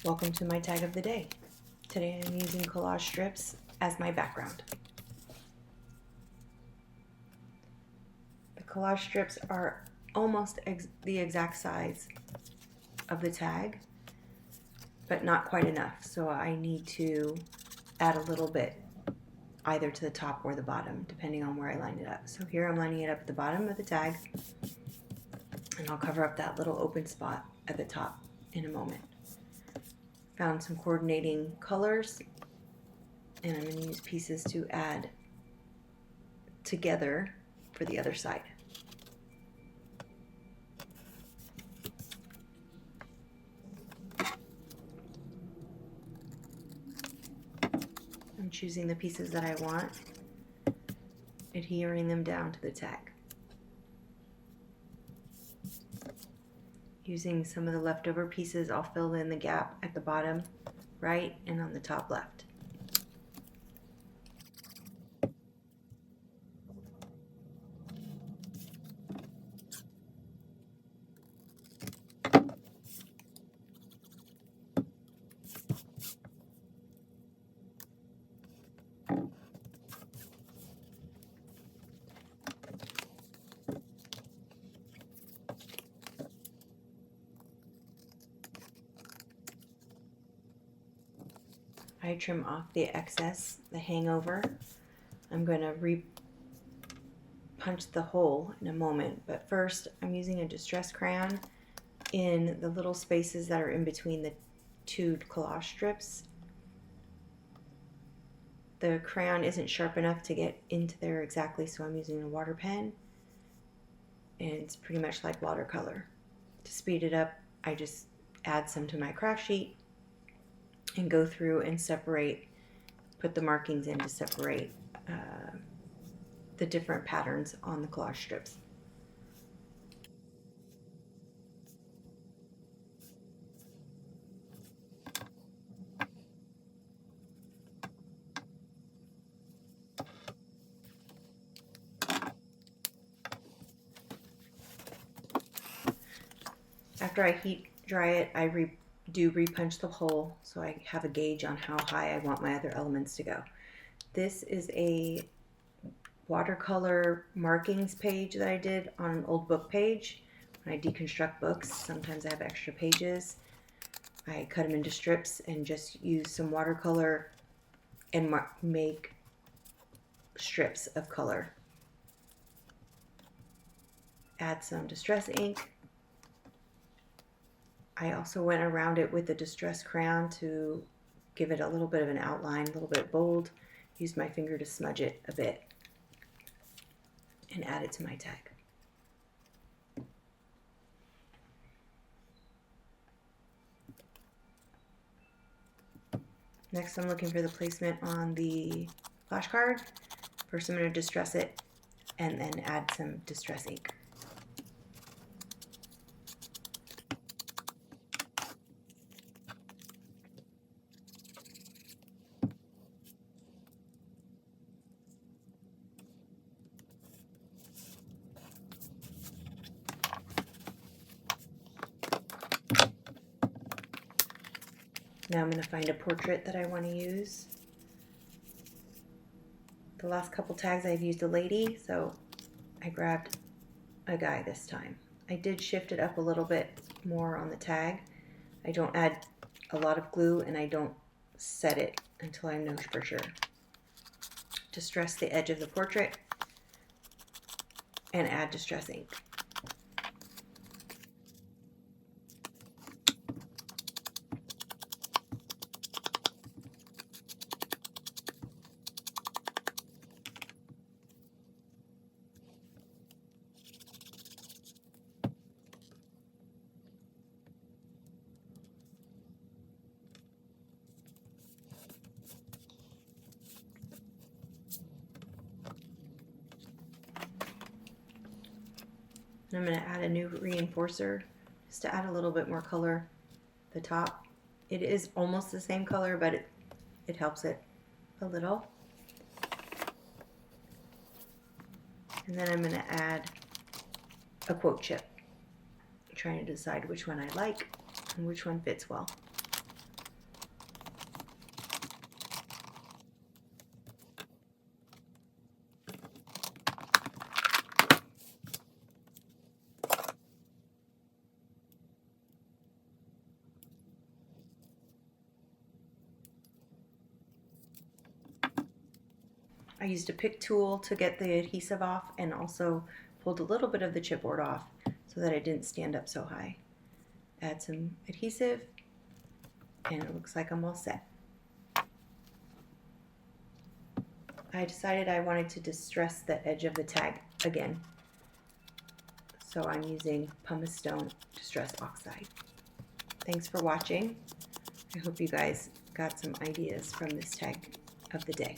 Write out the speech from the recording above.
Welcome to my tag of the day. Today I'm using Collage Strips as my background. The collage strips are almost the exact size of the tag, but not quite enough, so I need to add a little bit either to the top or the bottom, depending on where I line it up. So here I'm lining it up at the bottom of the tag, and I'll cover up that little open spot at the top in a moment. Found some coordinating colors, and I'm going to use pieces to add together for the other side. I'm choosing the pieces that I want, adhering them down to the tag. Using some of the leftover pieces, I'll fill in the gap at the bottom right and on the top left. I trim off the excess, the hangover. I'm going to punch the hole in a moment, but first I'm using a distress crayon in the little spaces that are in between the two collage strips. The crayon isn't sharp enough to get into there exactly, so I'm using a water pen, and it's pretty much like watercolor. To speed it up, I just add some to my craft sheet and go through and separate, put the markings in to separate the different patterns on the collage strips. After I heat dry it, I do repunch the hole so I have a gauge on how high I want my other elements to go. This is a watercolor markings page that I did on an old book page. When I deconstruct books, sometimes I have extra pages. I cut them into strips and just use some watercolor and make strips of color. Add some distress ink. I also went around it with the distress crayon to give it a little bit of an outline, a little bit bold. Used my finger to smudge it a bit and add it to my tag. Next, I'm looking for the placement on the flashcard. First, I'm going to distress it and then add some distress ink. Now I'm going to find a portrait that I want to use. The last couple tags I've used a lady, so I grabbed a guy this time. I did shift it up a little bit more on the tag. I don't add a lot of glue and I don't set it until I know for sure. Distress the edge of the portrait and add distress ink. I'm going to add a new reinforcer just to add a little bit more color at the top. It is almost the same color, but it helps it a little. And then I'm going to add a quote chip, trying to decide which one I like and which one fits well. I used a pick tool to get the adhesive off and also pulled a little bit of the chipboard off so that it didn't stand up so high. Add some adhesive and it looks like I'm all set. I decided I wanted to distress the edge of the tag again. So I'm using pumice stone distress oxide. Thanks for watching. I hope you guys got some ideas from this tag of the day.